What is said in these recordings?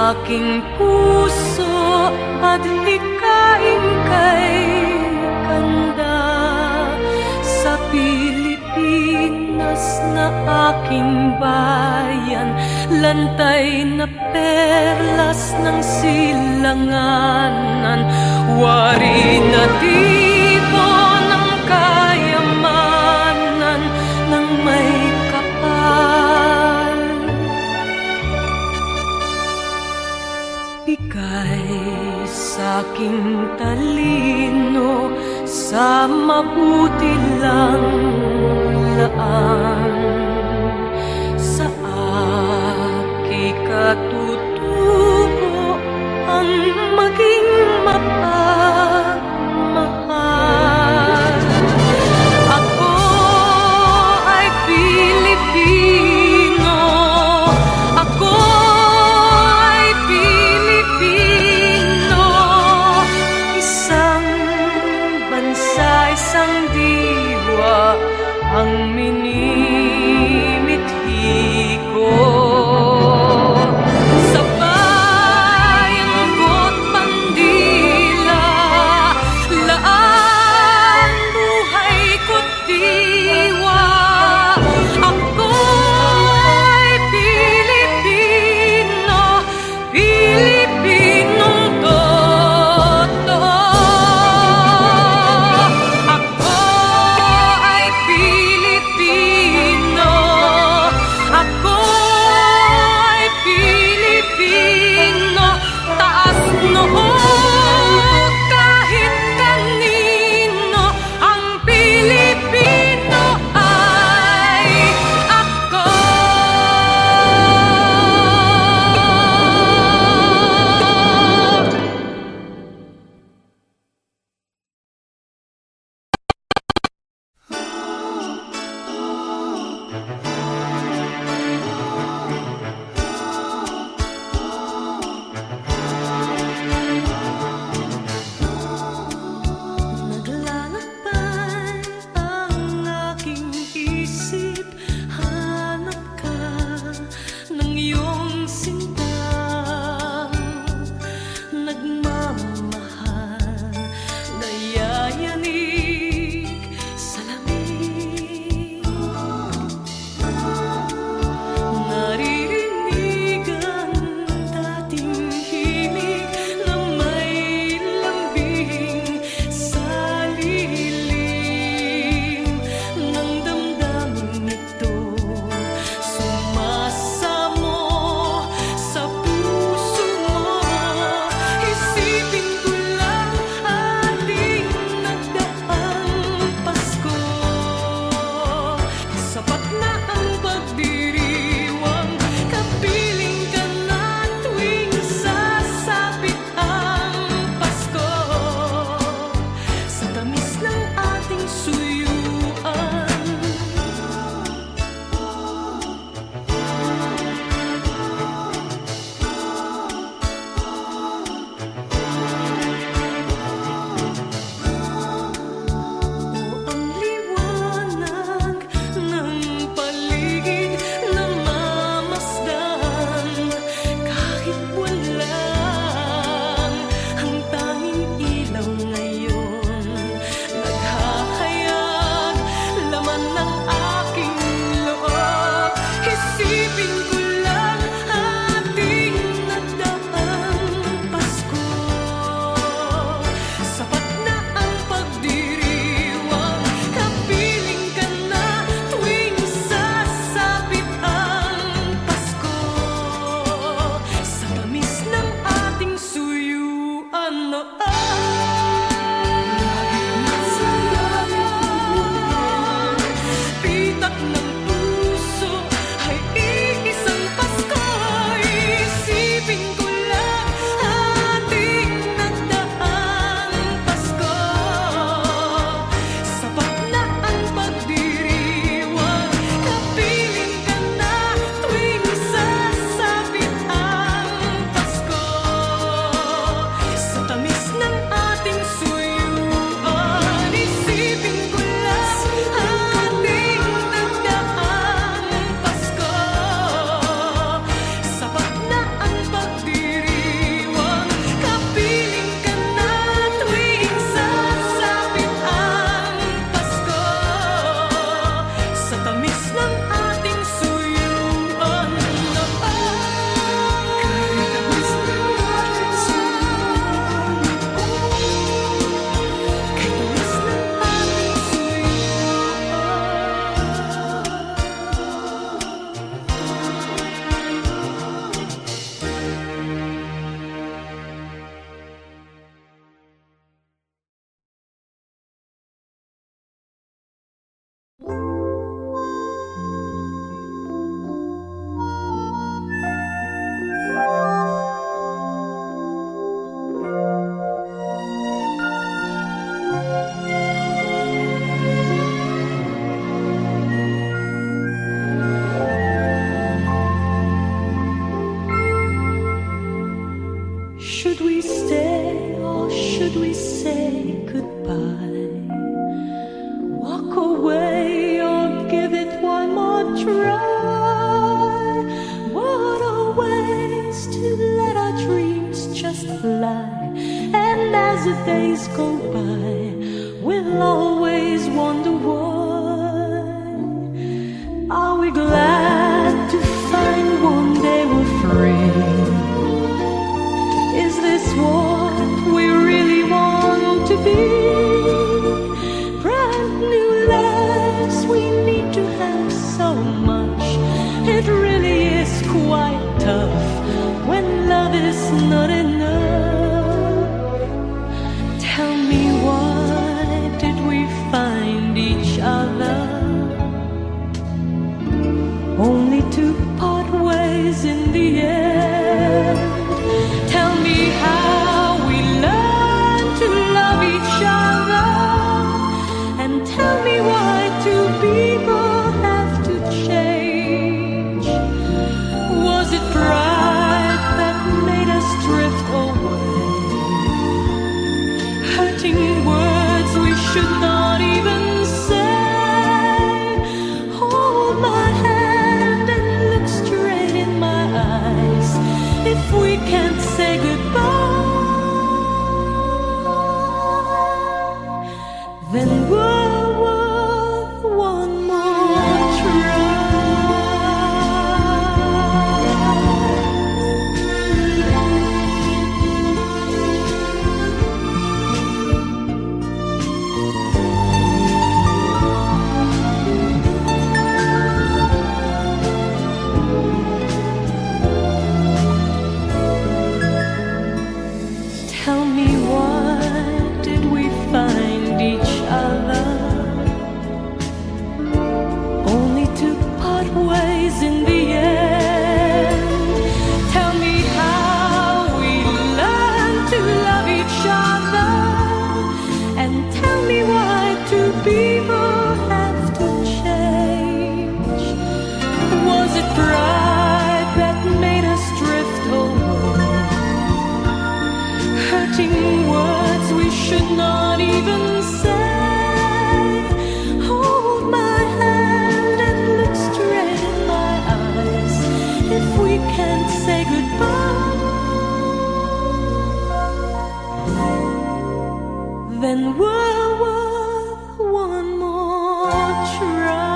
aking puso at hikain kay kanda sa Pilipinas na aking bayan, lantay na perlas ng silanganan, wari na tipo ng kayamanan ng may kapal. Bigay sa'king talino sa mabuti lang laan, sa aki katutubo ang maging mapagmahal. Ako ay Pilipino, ako ay Pilipino, isang bansa, isang diwa, try. What a waste to let our dreams just fly. And as the days go by, we'll always wonder why. Are we glad to find one day we're free? Is this what we really want to be? Brand new lives, we need to have so much. It really is quite tough when love is not enough. Tell me, why did we find each other? Only to part ways in the end. Tell me how we learned to love each other. And tell me why two people have to change. Was it pride that made us drift away? Hurting words we should not even say. Hold my hand and look straight in my eyes. If we can't say goodbye, then we're worth one more try. Tell me, why did we find each other? Only to part ways in the end. Tell me how we learned to love each other. And tell me why two people have to change. Was it pride that made us drift away? Hurting words we should not even say. Hold my hand and look straight in my eyes. If we can't say goodbye, then we're worth one more try.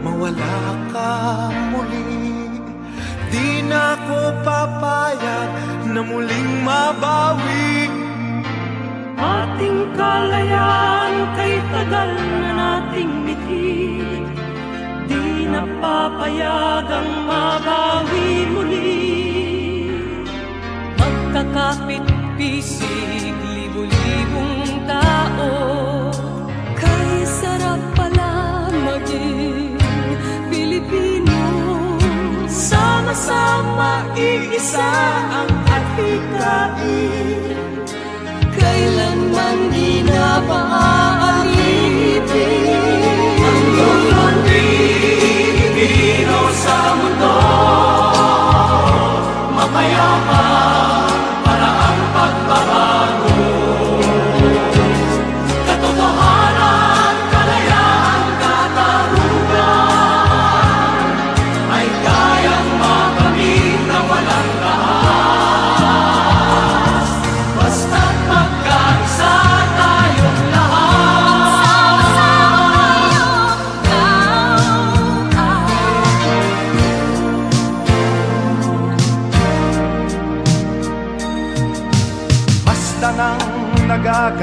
Mawala ka muli. Di na ko papayag na muling mabawi. Ating kalayaan kay tagal na nating mitid. Di na papayagang mabawi muli. Magkakapit-bisig, libo-libong tao. Kay sarap pala maging Pilipino. Sama-sama iisa ang atikain. Kailanman di na paaalipin ang iyong Pilipino sa mundo. Mapayapa para ang pagbabago. Katotohanan, kalayaan, katarungan ay kayang makamit na walang rahas. Basta't magkaisa tayong lahat.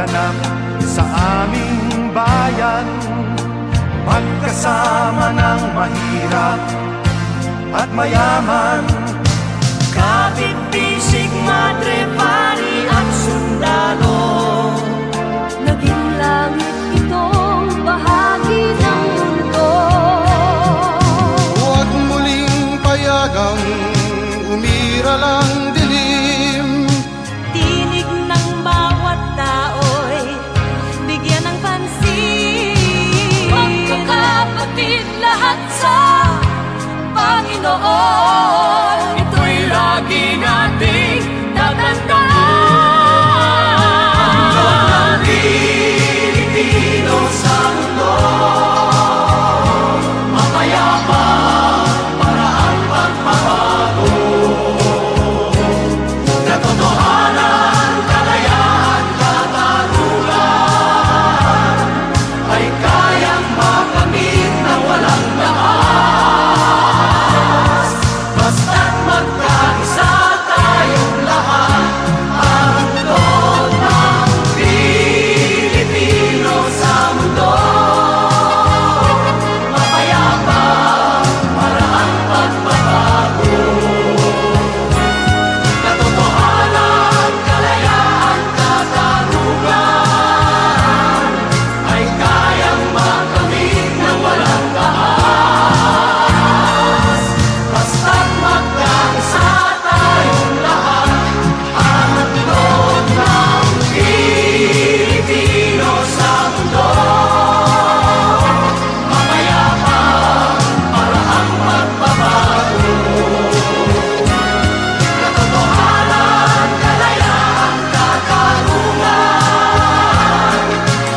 ganap sa aming bayan. Magkasama ng mahirap at mayaman. Kapit, bisig, madre, pari at sundalo. Naging langit itong bahagi ng mundo. Huwag muling payagang umiral ang dilim. Tinig ng bawat tao'y bigyan ng pansin. Magkakapatid lahat sa Panginoon. Ito'y lagi nating tatandaan. Ang Pilipino sa mundo, mapayapa, paraang pagbabago. Katotohanan, kalayaan, katarungan ay kayang makamit na walang dahas. Basta't magkaisa tayong lahat, ang loob ng Pilipino sa mundo. Mapayapa, paraang pagbabago. Katotohanan, kalayaan, katarungan ay kayang makamit na walang dahas. Basta't magkaisa tayong lahat, ang loob ng Pilipino sa mundo. Mapayapa, paraang pagbabago. Katotohanan, kalayaan, katarungan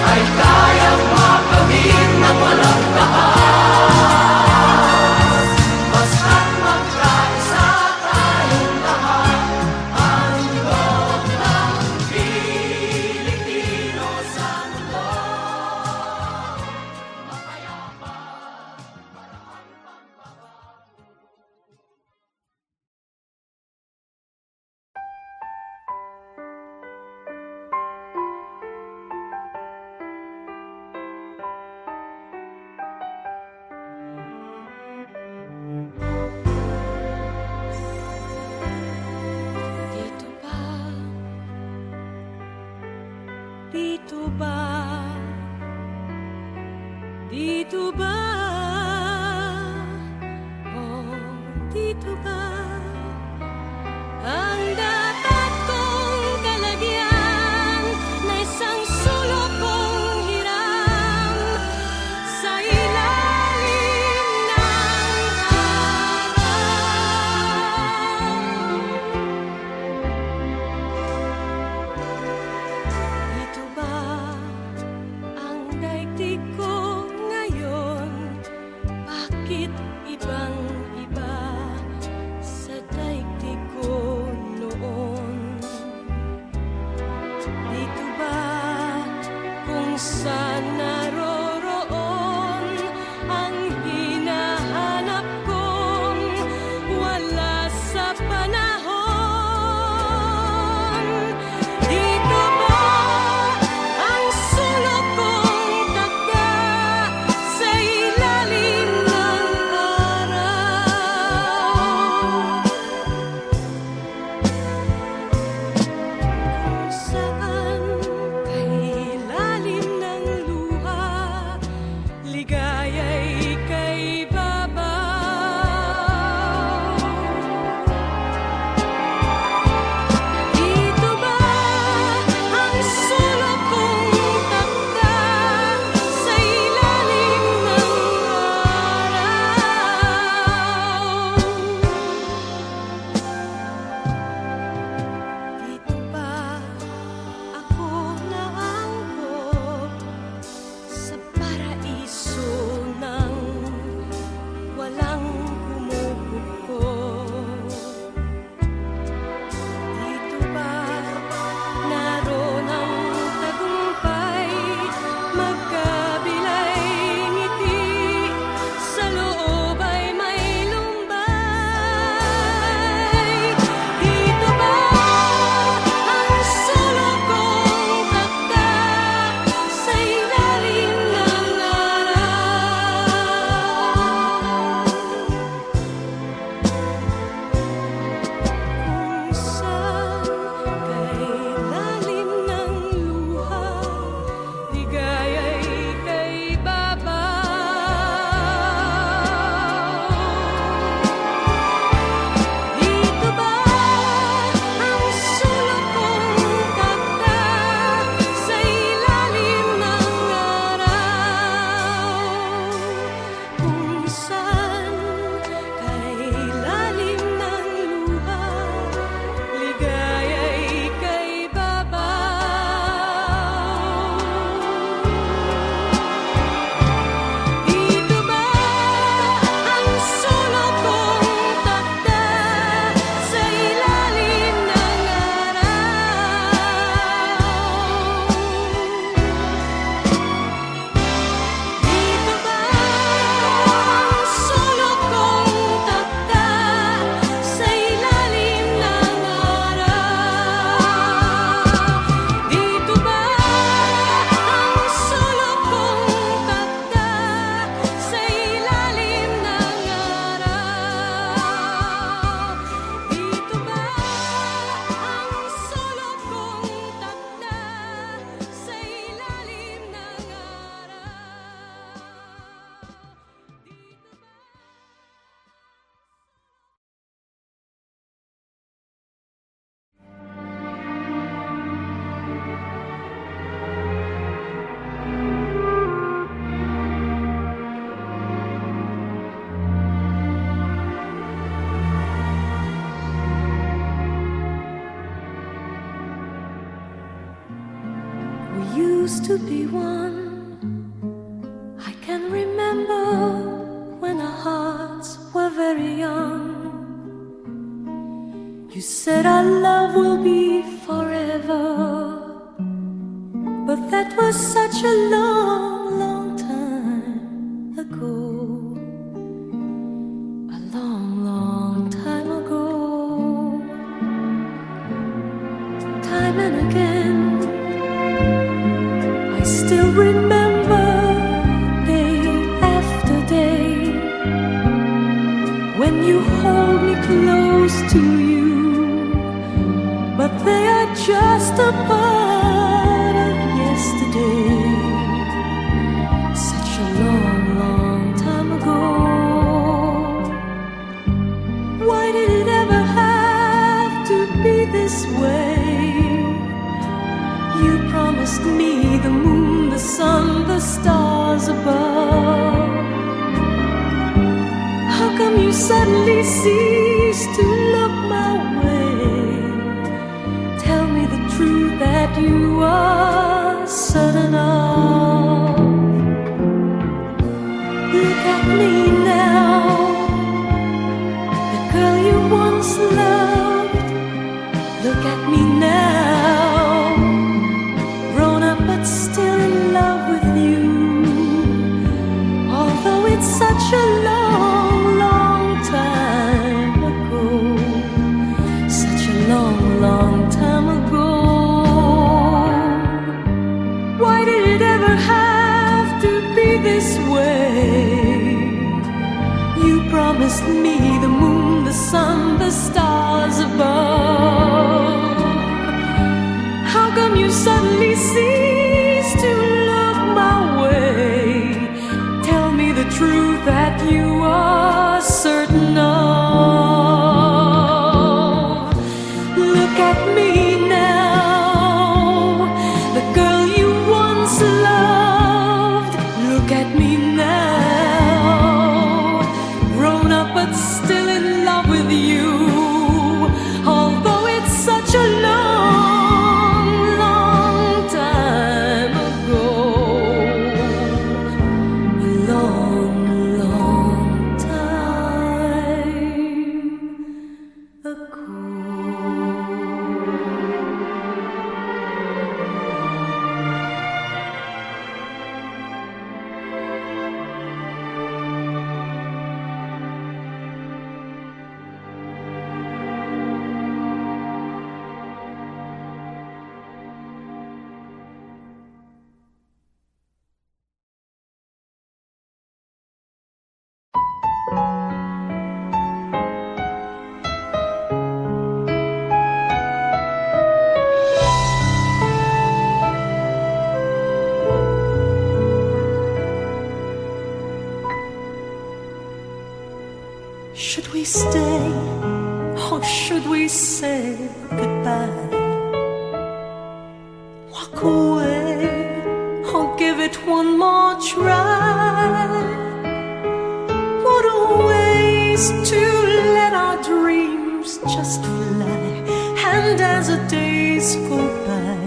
ay kayang makamit na walang dahas. Basta't magkaisa tayong lahat, ang loob ng Pilipino sa mundo. Mapayapa, paraang pagbabago. Dito ba? Dito ba? Dito ba? Oh, dito ba? Ang dapat kong kalagyan na isang sulok kong hiram sa ilalim ng araw. Dito ba ang daigdig ko ngayon? Bakit ibang-iba sa daigdig ko noon? Dito ba kung saan naroroon ang hinahanap kong wala sa panahon? Dito ba ang sulok kong taga sa ilalim ng araw? used to be one. I can remember when our hearts were very young. You said our love will be forever, but that was such a long, long time ago. A long, long time ago. Time and again, I still remember day after day when you hold me close to you, but they are just a part of yesterday. Such a long, long time ago. Why did it ever have to be this way? You promised me the moon, the sun, the stars above. How come you suddenly ceased to look my way? Tell me the truth that you are certain of. Look at me now, the girl you once loved. Look at me now, grown up but still in love with you. Although it's such a long, long time ago, such a long, long time ago. Why did it ever have to be this way? You promised me the moon, the sun, the stars above. How come you suddenly cease to look my way? Tell me the truth that you are certain of. Look at me now, the girl you once loved. Look at me now, grown up but still in love with you. Although it's such a long, long time ago. A long, long time ago. Should we stay or should we say goodbye? Walk away or give it one more try? What a waste to let our dreams just fly. And as the days go by,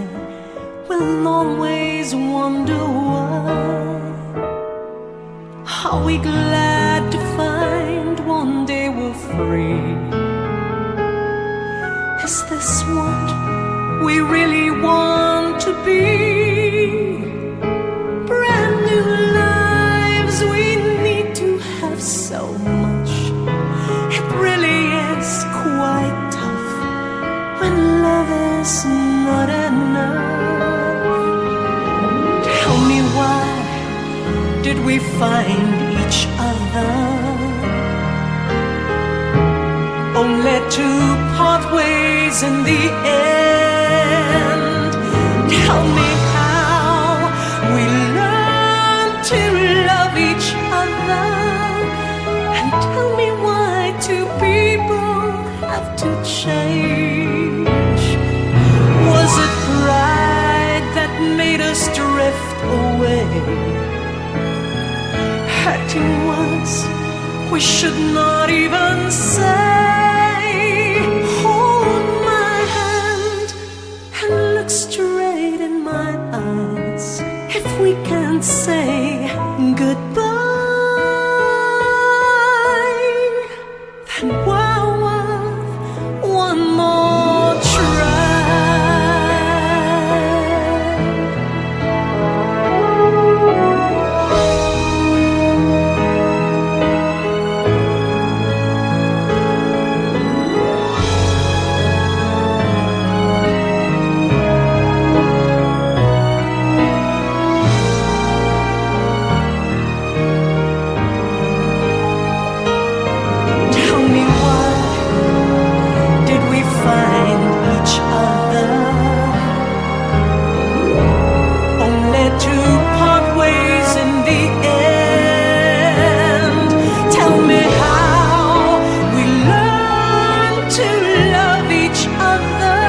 we'll always wonder why. Are we glad to find one day we're free? Is this what we really want to be? Brand new lives, we need to have so much. It really is quite tough when love is not enough. Tell me, why did we find each other, only to part ways in the end? Tell me how we learned to love each other, and tell me why two people have to change. Was it pride that made us drift away? Hurting words we should not even say. Hold my hand and look straight in my eyes. can't say goodbye, then why worth one more try? Tell me, why did we find each other only to part ways in the end? Tell me how we learned to love each other,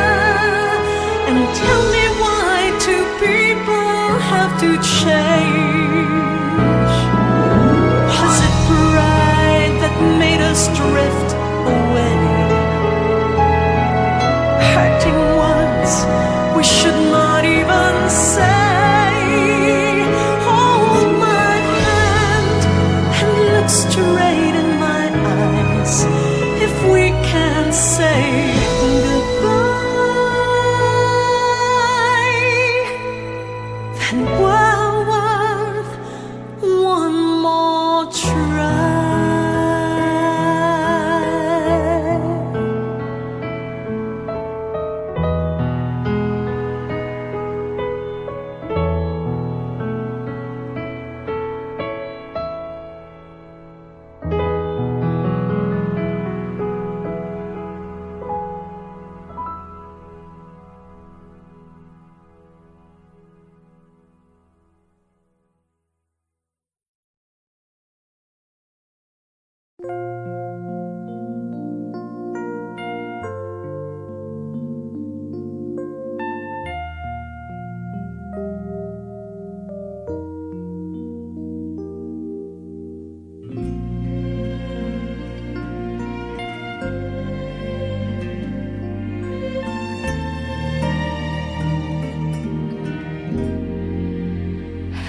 and tell me why two people have to change. Was it pride that made us drift away, hurting words we should not even say? Hold my hand and look straight in my eyes. If we can say goodbye, then we're worth one more try.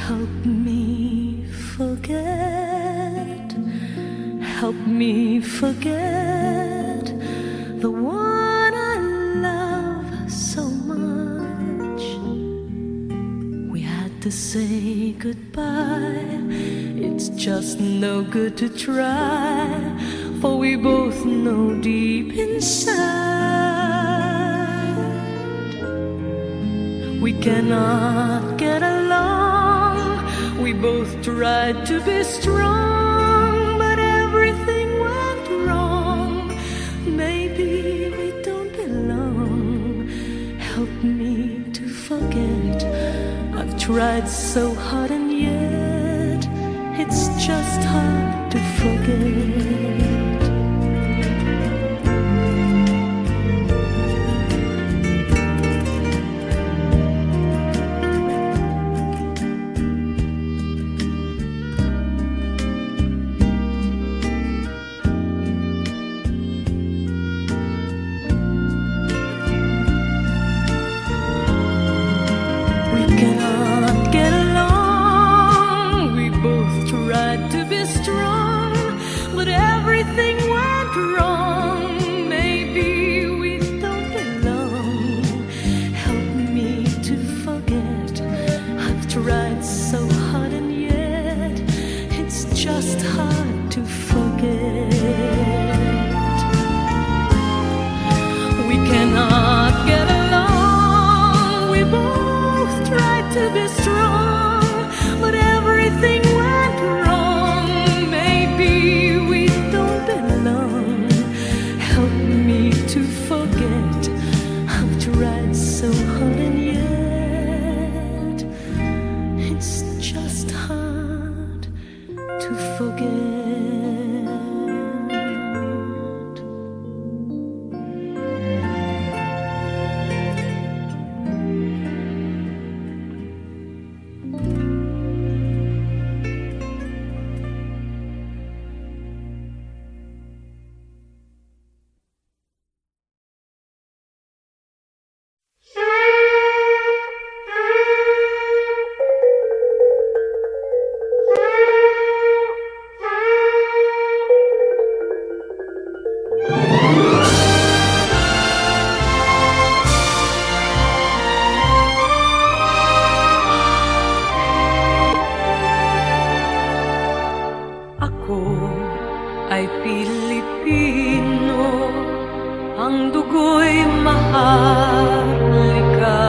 Help me forget, help me forget the one I love so much. We had to say goodbye, it's just no good to try, for we both know deep inside we cannot get along. We both tried to be strong, but everything went wrong. Maybe we don't belong. Help me to forget. I've tried so hard, and yet it's just hard to forget. We cannot get along. We both tried to be strong, but everything went wrong. Maybe we don't belong. Help me to forget. I've tried so hard, and yet it's just hard to forget. We cannot get along. We both tried to be strong, but everything went wrong. Maybe we don't belong. ay Pilipino, ang dugo'y maharlika.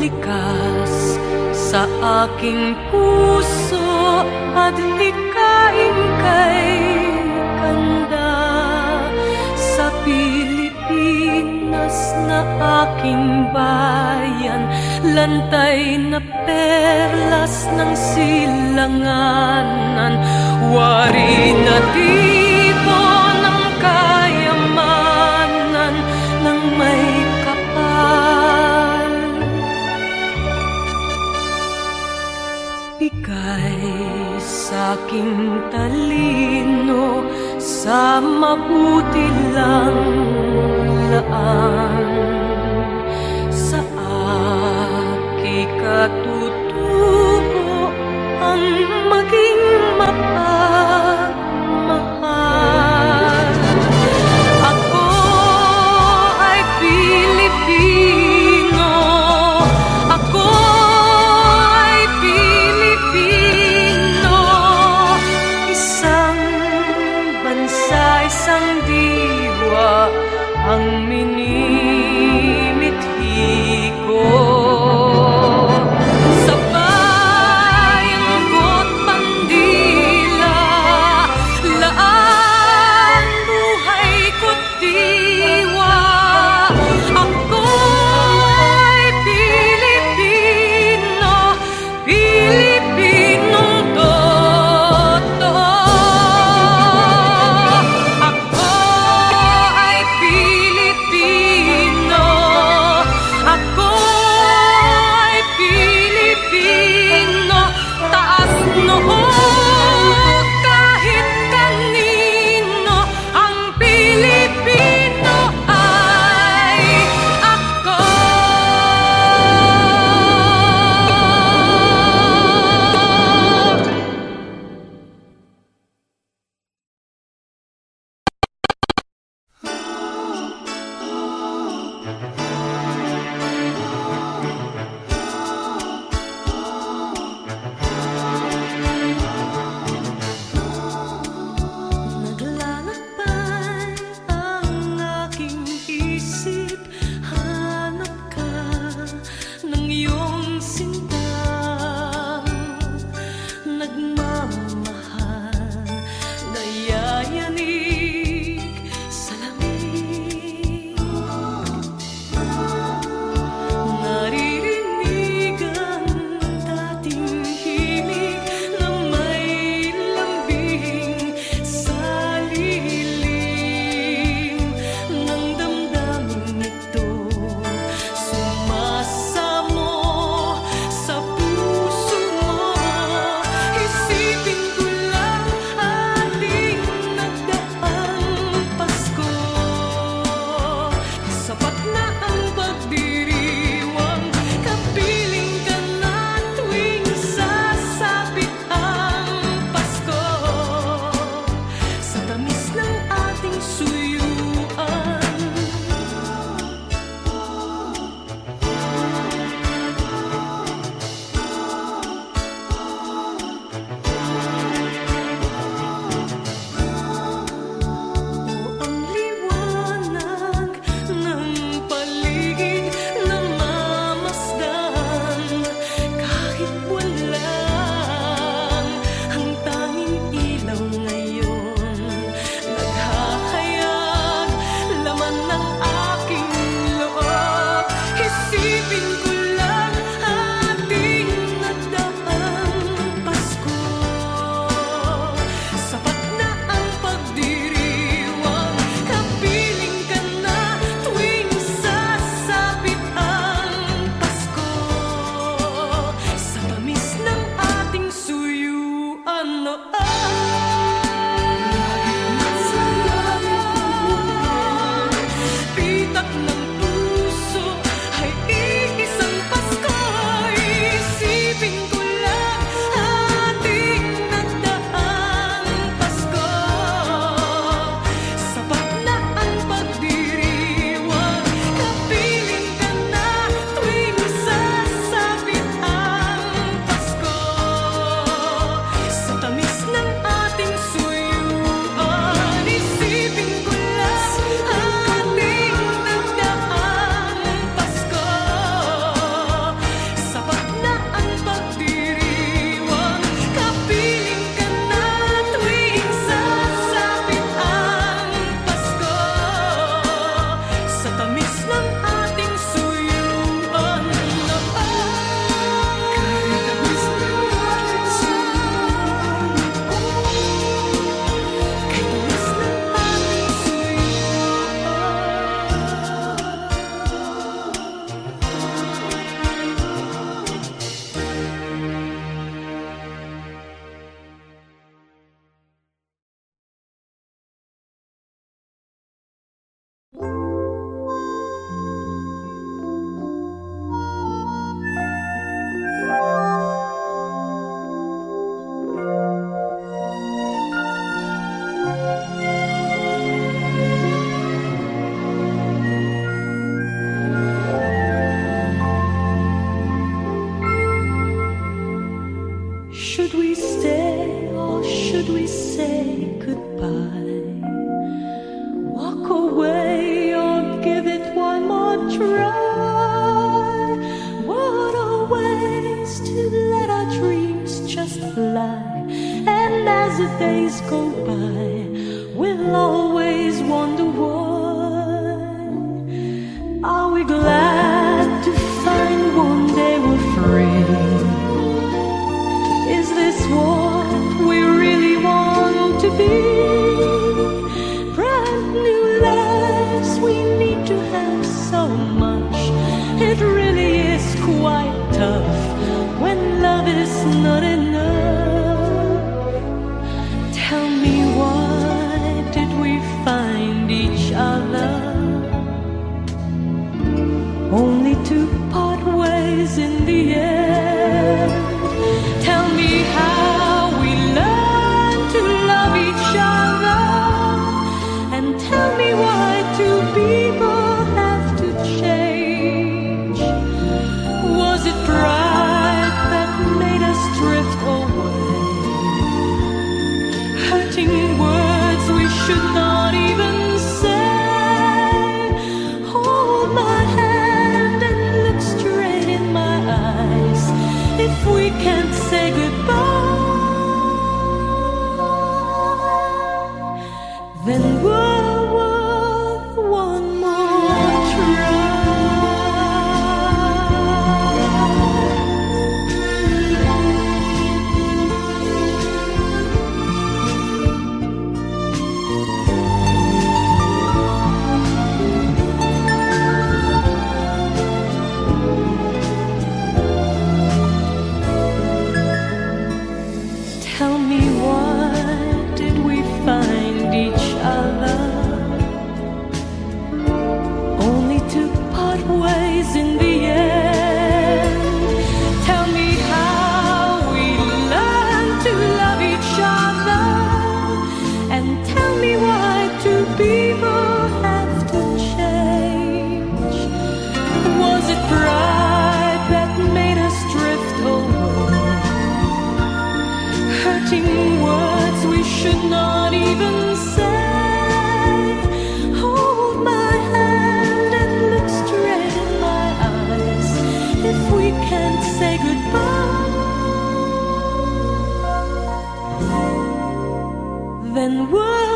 Likas sa aking puso at hikain kay kanda sa Pilipinas na aking bayan, lantay na perlas ng silanganan, wari na tipo ng kayamanan ng may kapal. Bigay sa'king talino sa mabuti lang laan, sa aki katutubo ang maging mapagmahal. Ako ay Pilipino, ako ay Pilipino, isang bansa, isang diwa ang minimithi ko. Sa bayang ko't bandila, laan buhay ko't diwa. Ako ay Pilipino, Pilipinong totoo. Ako Should we stay or should we say goodbye? Walk away or give it one more try? What a ways to let our dreams just fly. And as the days go by, we'll always wonder why. Are we glad to find one day we're free? Is this what we really want to be? Brand new lives, we need to have so much. It really is quite tough when love is not enough. Tell me, why did we find each other? Only to part ways in the end. Tell me how we learned to love each other, and tell me why two people have to change. Was it pride that made us drift away? Hurting words we should not even say. Hold my hand and look straight in my eyes. If we can't say goodbye, then we're worth one more try. Tell me, why did we find each other? Only to part ways in the end. Tell me how we learned to love each other, and tell me why two people have to change. Was it pride that made us drift away? Hurting words we should not even say. Hold my hand and look straight in my eyes. If we can't say goodbye, then we're